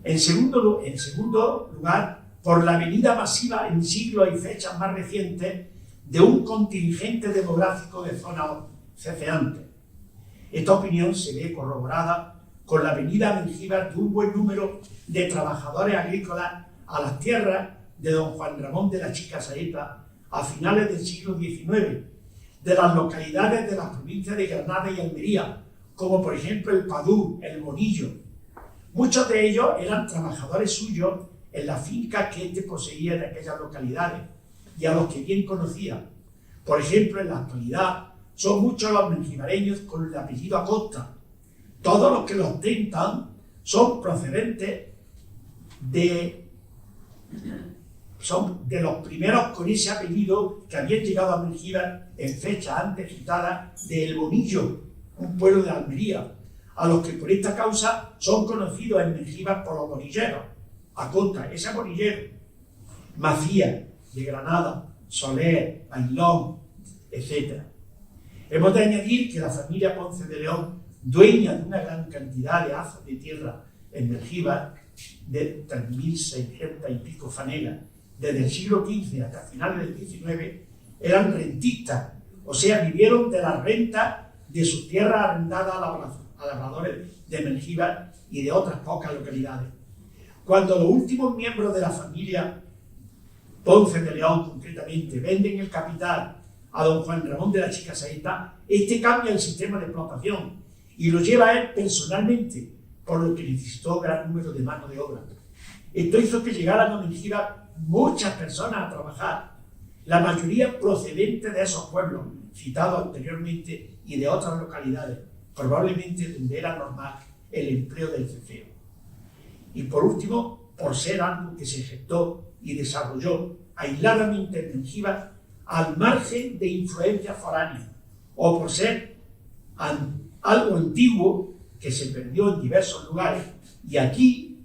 En segundo lugar, por la venida masiva en siglos y fechas más recientes de un contingente demográfico de zonas ceceantes. Esta opinión se ve corroborada con la venida a Mengíbar de un buen número de trabajadores agrícolas a las tierras de don Juan Ramón de la Chica Saeta a finales del siglo XIX, de las localidades de las provincias de Granada y Almería, como por ejemplo el Padú, el Monillo. Muchos de ellos eran trabajadores suyos en las fincas que éste poseía en aquellas localidades y a los que bien conocía. Por ejemplo, en la actualidad son muchos los mengibareños con el apellido Acosta. Todos los que lo ostentan son procedentes de los primeros con ese apellido que habían llegado a Mengíbar en fechas antes citadas de El Bonillo, un pueblo de Almería, a los que por esta causa son conocidos en Mengíbar por los bonilleros. Acosta, ese bonillero, Macías, de Granada, Soler, Bailón, etc. Hemos de añadir que la familia Ponce de León, dueña de una gran cantidad de hazas de tierra en Mengíbar, de 3.600 y pico fanegas, desde el siglo XV hasta finales del XIX, eran rentistas, o sea, vivieron de la renta de sus tierras arrendadas a labradores de Mengíbar y de otras pocas localidades. Cuando los últimos miembros de la familia Ponce de León, concretamente, venden el capital a don Juan Ramón de la Chica Saeta, este cambia el sistema de explotación y lo lleva a él personalmente, por lo que necesitó gran número de mano de obra. Esto hizo que llegaran a Mengíbar muchas personas a trabajar, la mayoría procedentes de esos pueblos citados anteriormente y de otras localidades, probablemente donde era normal el empleo del ceceo. Y por último, por ser algo que se gestó y desarrolló aisladamente en Mengíbar al margen de influencias foráneas, o por ser algo antiguo que se perdió en diversos lugares y aquí,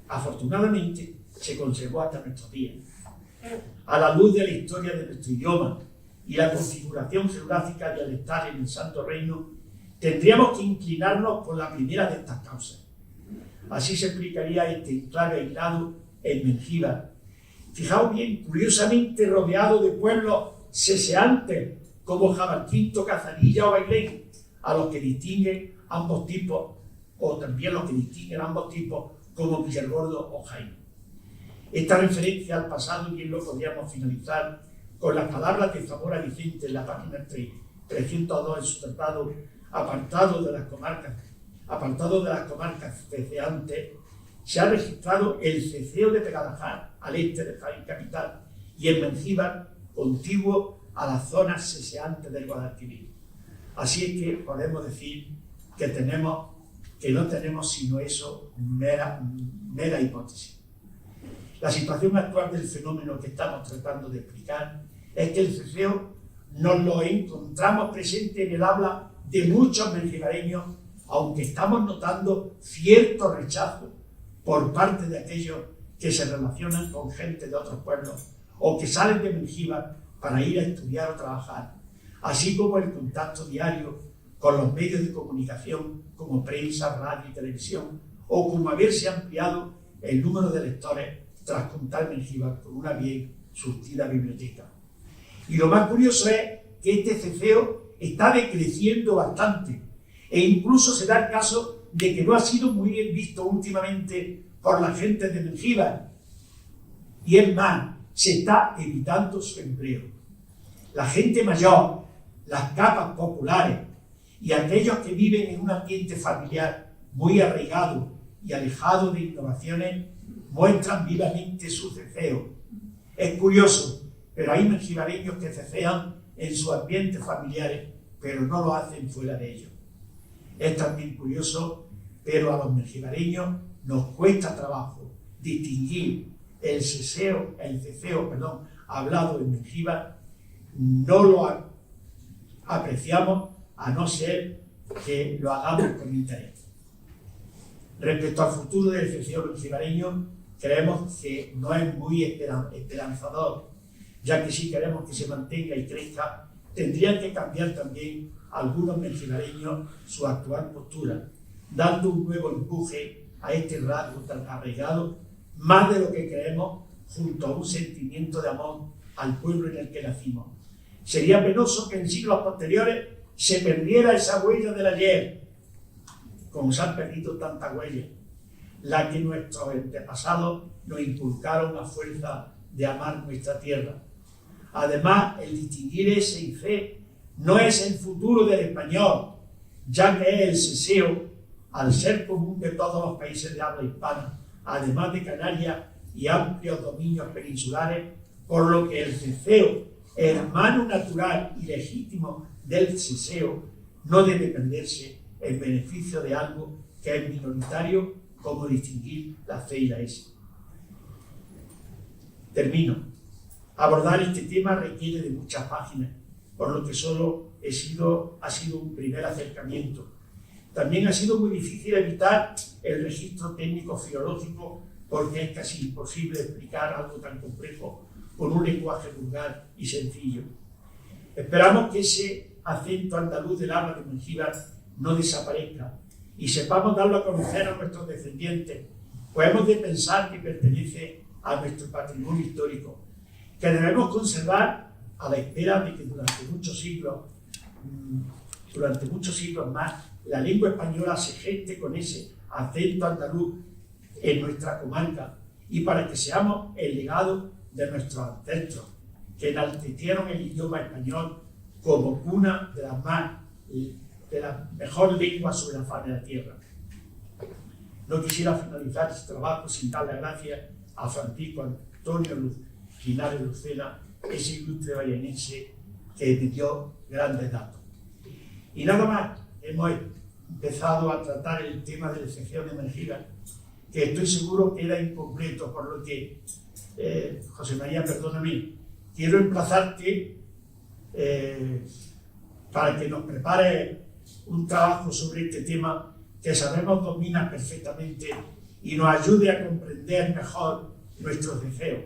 afortunadamente, se conservó hasta nuestros días. A la luz de la historia de nuestro idioma y la configuración geográfica dialectal en el Santo Reino, tendríamos que inclinarnos por la primera de estas causas. Así se explicaría este enclave aislado en Mengíbar. Fijaos bien, curiosamente rodeado de pueblos seseantes como Jabalquinto, Cazarilla o Bailén, a los que distinguen ambos tipos, o también los que distinguen ambos tipos como Villargordo o Jaén. Esta referencia al pasado bien lo podríamos finalizar con las palabras de Zamora Vicente en la página 302 en su tratado apartado de las comarcas ceceantes. Se ha registrado el ceceo de Pegadajá, al este de Jaén capital, y en Mengíbar, contiguo a las zonas seseantes del Guadalquivir. Así es que podemos decir que tenemos que no tenemos sino eso, mera hipótesis. La situación actual del fenómeno que estamos tratando de explicar es que el ceceo nos lo encontramos presente en el habla de muchos mengibareños, aunque estamos notando cierto rechazo por parte de aquellos que se relacionan con gente de otros pueblos o que salen de Mengíbar para ir a estudiar o trabajar, así como el contacto diario con los medios de comunicación como prensa, radio y televisión, o como haberse ampliado el número de lectores tras contar Mengíbar con una bien surtida biblioteca. Y lo más curioso es que este ceceo está decreciendo bastante, e incluso se da el caso de que no ha sido muy bien visto últimamente por la gente de Mengíbar. Y es más, se está evitando su empleo. La gente mayor, las capas populares y aquellos que viven en un ambiente familiar muy arraigado y alejado de innovaciones muestran vivamente su ceceo. Es curioso, pero hay mengibareños que cecean en sus ambientes familiares, pero no lo hacen fuera de ellos. Es también curioso, pero a los mengibareños nos cuesta trabajo distinguir el ceceo hablado en Mengíbar, no lo apreciamos a no ser que lo hagamos con interés. Respecto al futuro del ceceo mengibareño, creemos que no es muy esperanzador, ya que si queremos que se mantenga y crezca, tendrían que cambiar también algunos mengibareños su actual postura, dando un nuevo empuje a este rasgo tan arraigado, más de lo que creemos, junto a un sentimiento de amor al pueblo en el que nacimos. Sería penoso que en siglos posteriores se perdiera esa huella del ayer, como se han perdido tantas huellas, la que nuestros antepasados nos inculcaron la fuerza de amar nuestra tierra. Además, el distinguir ese y fe no es el futuro del español, ya que es el ceceo, al ser común de todos los países de habla hispana, además de Canarias y amplios dominios peninsulares, por lo que el ceceo, hermano natural y legítimo del ceceo, no debe perderse en beneficio de algo que es minoritario, como distinguir la C y la S. Termino. Abordar este tema requiere de muchas páginas, por lo que solo ha sido un primer acercamiento. También ha sido muy difícil evitar el registro técnico filológico, porque es casi imposible explicar algo tan complejo con un lenguaje vulgar y sencillo. Esperamos que ese acento andaluz del habla de Mengíbar no desaparezca y sepamos darlo a conocer a nuestros descendientes, pues hemos de pensar que pertenece a nuestro patrimonio histórico, que debemos conservar a la espera de que durante muchos siglos más la lengua española se geste con ese acento andaluz en nuestra comarca, y para que seamos el legado de nuestros ancestros, que enaltecieron el idioma español como cuna de la mejor lengua sobre la faz de la tierra. No quisiera finalizar este trabajo sin darle gracias a Francisco Antonio Linares Lucena, ese ilustre vallenense que me dio grandes datos. Y nada más, hemos empezado a tratar el tema de la sección de Mengíbar, que estoy seguro que era incompleto, por lo que, José María, perdóname, quiero emplazarte para que nos prepare un trabajo sobre este tema que sabemos domina perfectamente y nos ayude a comprender mejor nuestros deseos.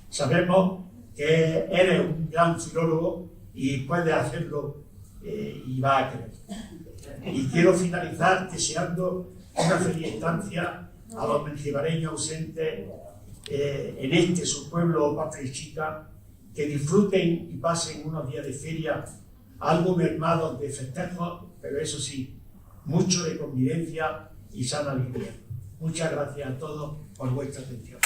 Sabemos que eres un gran filólogo y puedes hacerlo y va a querer. Y quiero finalizar deseando una feliz estancia a los mengibareños ausentes en este su pueblo patria chica, que disfruten y pasen unos días de feria algo mermados de festejos, pero eso sí, mucho de convivencia y sana alegría. Muchas gracias a todos por vuestra atención.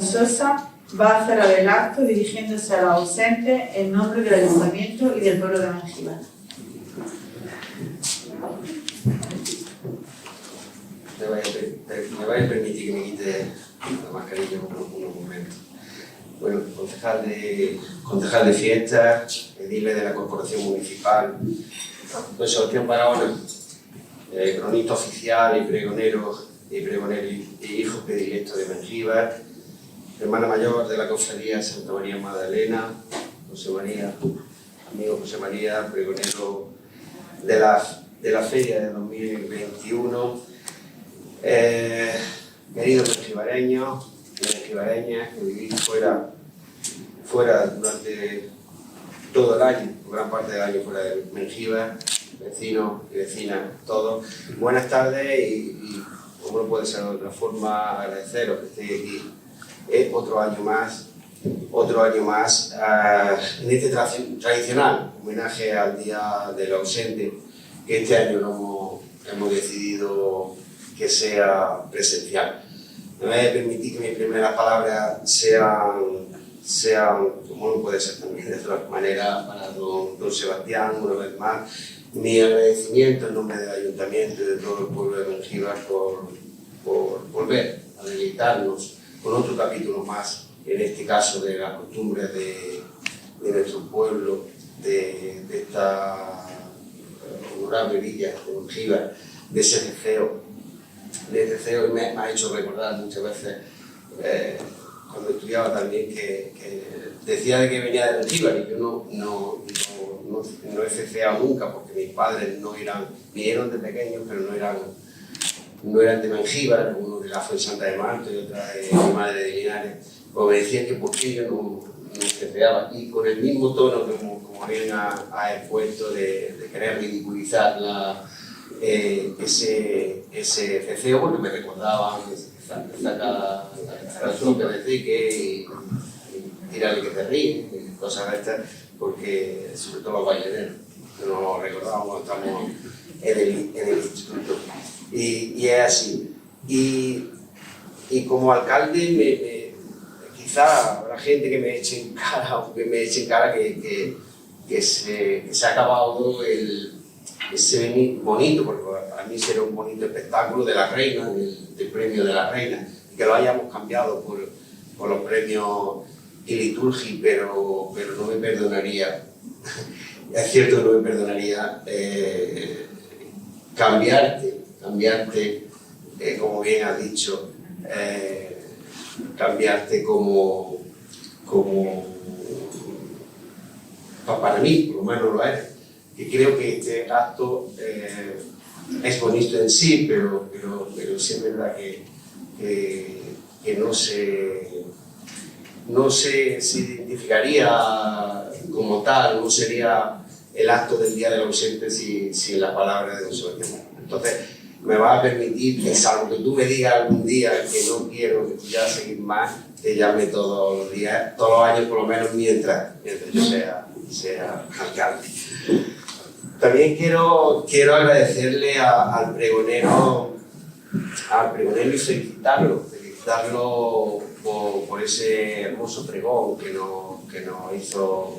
Sosa va a cerrar el acto dirigiéndose a los ausentes en nombre del Ayuntamiento y del pueblo de Mengíbar. me vaya a permitir que me quite la mascarilla unos momentos. Bueno, concejal de fiestas, edile de la Corporación Municipal, don Sebastián Barahona, cronista oficial y pregonero y hijo predilecto de Mengíbar, hermana mayor de la Cofradía Santa María Magdalena, José María, amigo José María, pregonero de la feria de 2021, queridos mengibareños y mengibareñas que vivís fuera durante todo el año, gran parte del año fuera de Mengíbar, vecinos y vecinas, todos. Buenas tardes y como no puede ser de otra forma, agradeceros que estéis aquí otro año más en este tradicional homenaje al Día del Ausente, que este año hemos decidido que sea presencial. Me voy a permitir que mis primeras palabras sean, como no puede ser también de otra manera, para don Sebastián, una vez más, mi agradecimiento en nombre del Ayuntamiento y de todo el pueblo de Mengíbar por volver a deleitarnos con otro capítulo más, en este caso de las costumbres de nuestro pueblo, de esta honorable villa de Mengíbar, de ese deseo y me ha hecho recordar muchas veces cuando estudiaba también que decía de que venía de Mengíbar y yo no he ceceado nunca porque mis padres vinieron de pequeños pero no eran de Mengíbar, uno de la fue Santa de Marto y otra de mi madre de Linares, pues me decían que por qué yo no ceceaba y con el mismo tono como bien ha expuesto de querer ridiculizar ese ceceo porque me recordaban saca el truque de trique y tirarle que te ríe, cosas de estas, porque sobre todo los balleneros, que nos recordamos cuando estamos en el instituto. Y es así. Y como alcalde, quizá habrá gente que me eche en cara, que se ha acabado ese bonito, porque para mí será un bonito espectáculo de la reina, del premio de la reina, y que lo hayamos cambiado por los premios y liturgia, pero no me perdonaría, es cierto que no me perdonaría cambiarte, como bien has dicho, cambiarte como para mí, por lo menos lo es. Que creo que este acto es bonito en sí, pero sí es verdad que no se identificaría como tal, no sería el acto del Día del Ausente sin la palabra de don Sebastián. Entonces, me va a permitir, que salvo que tú me digas algún día que no quiero que tú ya seguir más, te llame todos los días, todos los años por lo menos, mientras yo sea alcalde. También quiero agradecerle al pregonero y felicitarlo por ese hermoso pregón que nos hizo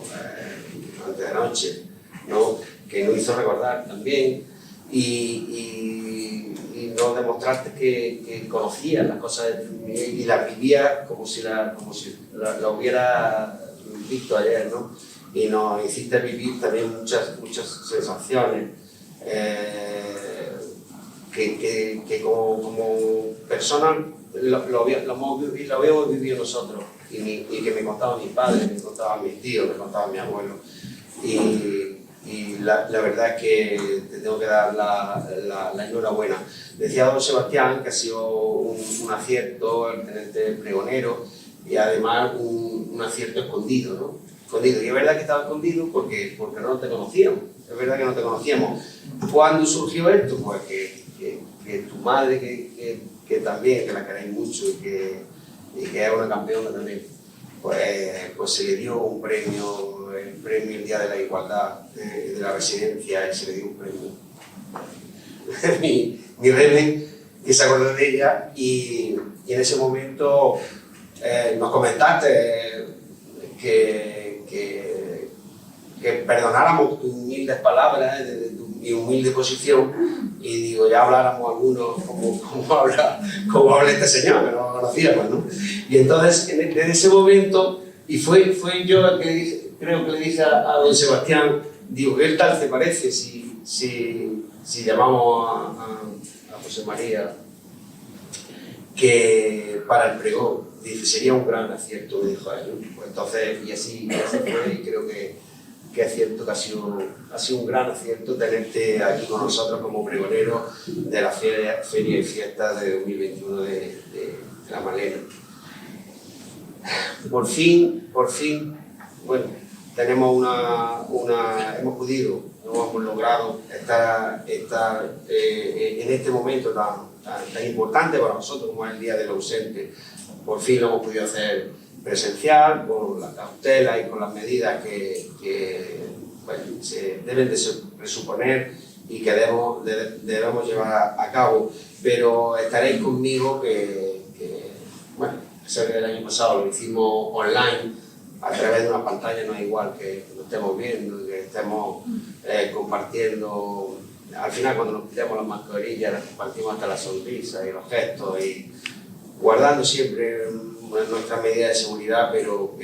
antes de noche, ¿no? Que nos hizo recordar también y nos demostraste que conocías las cosas y las vivías como si la hubiera visto ayer, ¿no? Y nos hiciste vivir también muchas sensaciones que como personas lo habíamos vivido nosotros y que me contaban mis padres, me contaban mis tíos, me contaban mis abuelos y la verdad es que te tengo que dar la enhorabuena. Decía don Sebastián que ha sido un acierto el tenerte pregonero y además un acierto escondido, ¿no? Escondido. Y es verdad que estaba escondido porque no te conocíamos. Es verdad que no te conocíamos. ¿Cuándo surgió esto? Pues que tu madre, que también, que la queréis mucho y que es una campeona también, pues se le dio un premio, el Día de la Igualdad de la Residencia, y se le dio un premio. mi Rebe, que se acordó de ella, y en ese momento nos comentaste que perdonáramos tus humildes palabras, mi humilde posición y digo, ya habláramos algunos como habla este señor, que no lo conocíamos, ¿no? Y entonces, en ese momento, y fue yo el que dije, creo que le dije a don Sebastián, digo, ¿qué tal te parece si llamamos a José María que para el pregón? Dice, sería un gran acierto, me dijo él, ¿no? Pues entonces, y así fue, y creo que es cierto que ha sido un gran acierto tenerte aquí con nosotros como pregonero de la feria y fiesta de 2021 de La Malena. Por fin, bueno, tenemos hemos logrado estar en este momento tan importante para nosotros como es el Día del Ausente. Por fin lo hemos podido hacer presencial, con la cautela y con las medidas que bueno, se deben de presuponer y que debemos llevar a cabo. Pero estaréis conmigo que bueno, sé que el año pasado lo hicimos online, a través de una pantalla, no es igual que lo estemos viendo y que estemos compartiendo. Al final, cuando nos quitamos las mascarillas, las compartimos hasta la sonrisa y los gestos, y guardando siempre nuestras medidas de seguridad, pero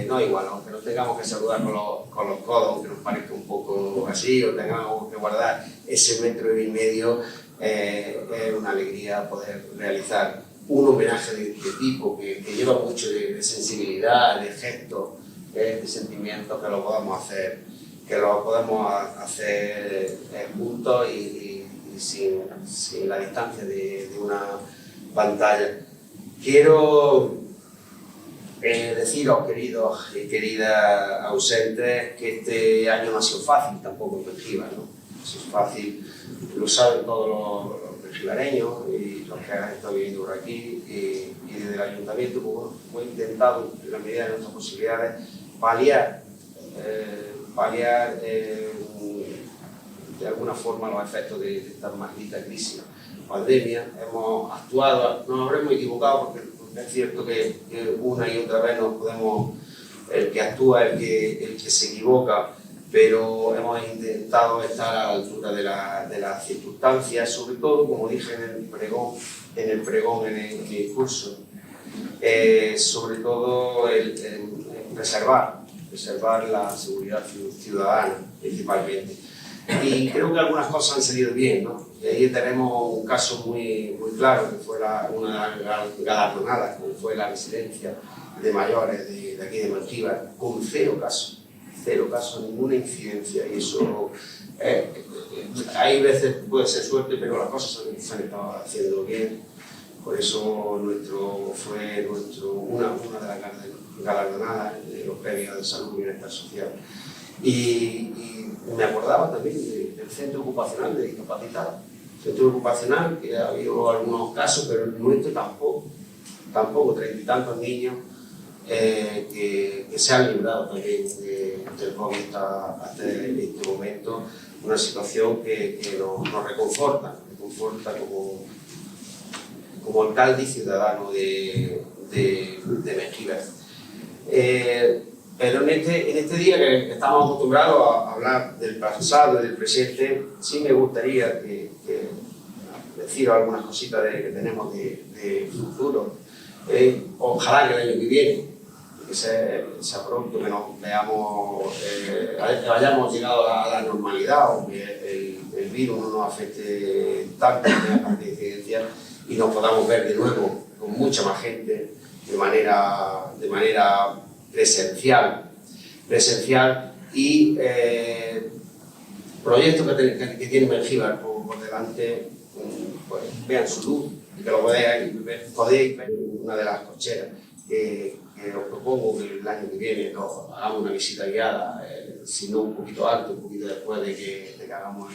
no igual, aunque nos tengamos que saludar con los codos, aunque nos parezca un poco así, o tengamos que guardar ese 1,5 metros, es una alegría poder realizar un homenaje de tipo que lleva mucho de sensibilidad, de gestos, de sentimientos, que lo podamos hacer juntos y sin la distancia de una pantalla. Quiero deciros, queridos y queridas ausentes, que este año no ha sido fácil tampoco en Mengíbar, ¿no? No ha sido fácil, lo saben todos los mejibareños y los que han estado viviendo por aquí, y desde el ayuntamiento pues, hemos intentado, en la medida de nuestras posibilidades, paliar de alguna forma los efectos de esta maldita crisis, pandemia. Hemos actuado, nos habremos equivocado porque es cierto que una y otra vez nos podemos, el que actúa, el que se equivoca, pero hemos intentado estar a la altura de las circunstancias, sobre todo, como dije en el discurso, sobre todo el preservar la seguridad ciudadana principalmente. Y creo que algunas cosas han salido bien, ¿no? Y ahí tenemos un caso muy claro, que fue una de las galardonadas, como fue la residencia de mayores de aquí de Mengíbar, con cero casos, ninguna incidencia. Y eso, hay veces puede ser suerte, pero las cosas se han estado haciendo bien. Por eso fue una de las galardonadas de los premios de salud y bienestar social. Y me acordaba también del centro ocupacional de discapacitados. Centro ocupacional que ha habido algunos casos, pero el nuestro tampoco, 30 y tantos niños que se han librado también del COVID hasta este momento. Una situación que nos reconforta como alcalde y ciudadano de Mengíbar. Pero en este día que estamos acostumbrados a hablar del pasado y del presente, sí me gustaría decir algunas cositas que tenemos de futuro. Ojalá que el año que viene, que sea pronto, que nos veamos, que hayamos llegado a la normalidad, o que el virus no nos afecte tanto, que tenga tanta incidencia, y nos podamos ver de nuevo con mucha más gente de manera presencial y proyectos que tiene Mengíbar por delante, pues vean su luz y que lo podéis ver en una de las cocheras que os propongo que el año que viene hagamos una visita guiada, si no un poquito antes, un poquito después de que hagamos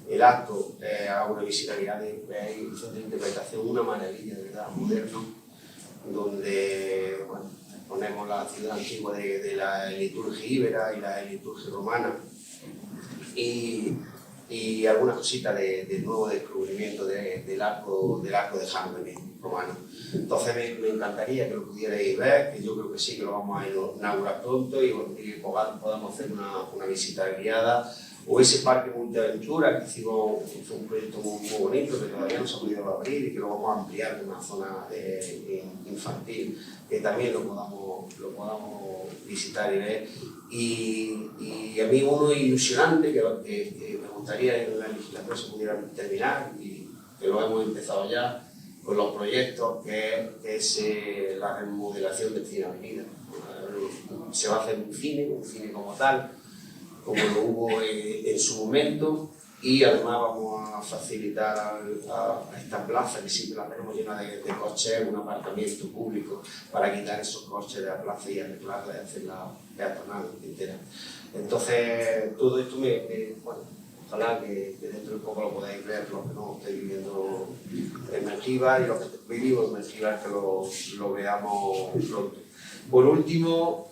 el acto, hagamos una visita guiada y veáis un centro de interpretación, una maravilla de verdad, moderno, donde bueno, ponemos la ciudad antigua de la liturgia íbera y la liturgia romana y algunas cositas de nuevo descubrimiento del arco de Jaume romano. Entonces me encantaría que lo pudierais ver, que yo creo que sí, que lo vamos a inaugurar pronto y podamos hacer una visita guiada, o ese parque Multiaventura, que hicimos, fue un proyecto muy bonito, que todavía no se ha podido abrir y que lo vamos a ampliar con una zona infantil, que también lo podamos visitar y ver. Y a mí uno ilusionante, que me gustaría en la legislatura se pudiera terminar, y que lo hemos empezado ya con los proyectos, que es la remodelación del Cine Avenida. Se va a hacer un cine como tal, como lo hubo en su momento, y además vamos a facilitar a esta plaza, que siempre la tenemos llena de coches, un aparcamiento público para quitar esos coches de la plaza y arreglarla y hacerla peatonal entera. Entonces, todo esto bueno, ojalá que dentro de poco lo podáis ver, los que no estéis viviendo en Mengíbar, y los que vivimos en Mengíbar, que lo veamos pronto. Por último,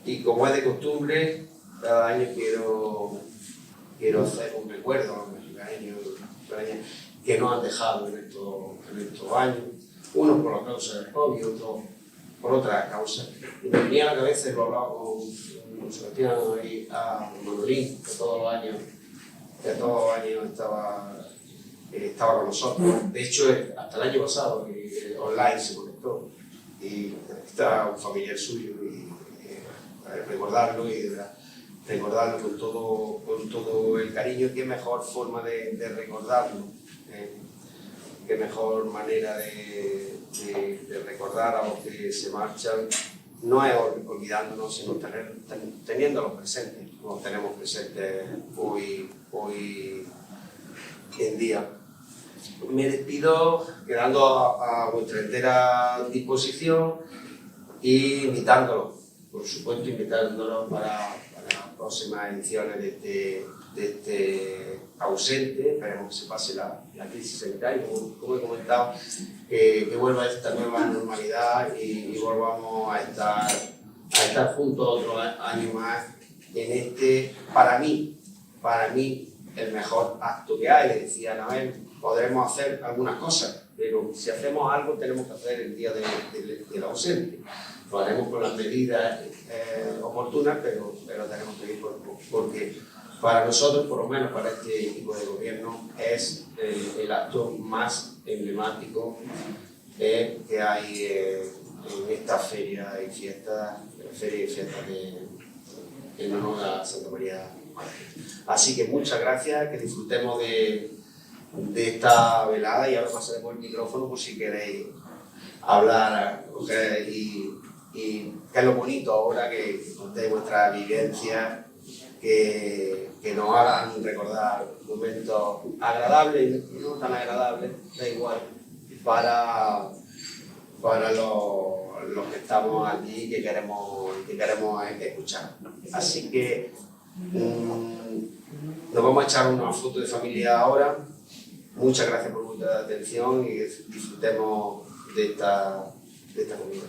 y como es de costumbre, cada año quiero hacer un recuerdo a los mexicanos que nos han dejado en estos años, unos por la causa del COVID, otros por otras causas. Y me venía a la cabeza, y lo hablaba con Sebastián y a Manolín, que todos los años estaba con nosotros. De hecho, hasta el año pasado, online se conectó, y está un familiar suyo, y recordarlo, y de verdad, recordarlo con todo el cariño. Qué mejor forma de recordarlo, qué mejor manera de recordar a los que se marchan, no es olvidándonos, sino teniéndolos presentes, como tenemos presentes hoy en día. Me despido quedando a vuestra entera disposición, y invitándolos, por supuesto, invitándolos para las próximas ediciones de este ausente. Esperemos que se pase la crisis sanitaria, como he comentado, que vuelva esta nueva normalidad, y volvamos a estar juntos otro año más en este, para mí, el mejor acto que hay. Le decía a Anabel, podremos hacer algunas cosas, pero si hacemos algo tenemos que hacer el día del ausente. Lo haremos con las medidas oportunas, pero tenemos que ir porque para nosotros, por lo menos para este equipo de gobierno, es el acto más emblemático que hay en esta feria y fiesta en honor a Santa María Mártir. Así que muchas gracias, que disfrutemos de esta velada, y ahora pasaremos el micrófono por si queréis hablar, y que es lo bonito ahora, que contéis vuestra vivencia, que nos hagan recordar momentos agradables y no tan agradables, da igual, para los que estamos aquí y que queremos escuchar. Así que nos vamos a echar una foto de familia ahora. Muchas gracias por vuestra atención, y disfrutemos de esta comida.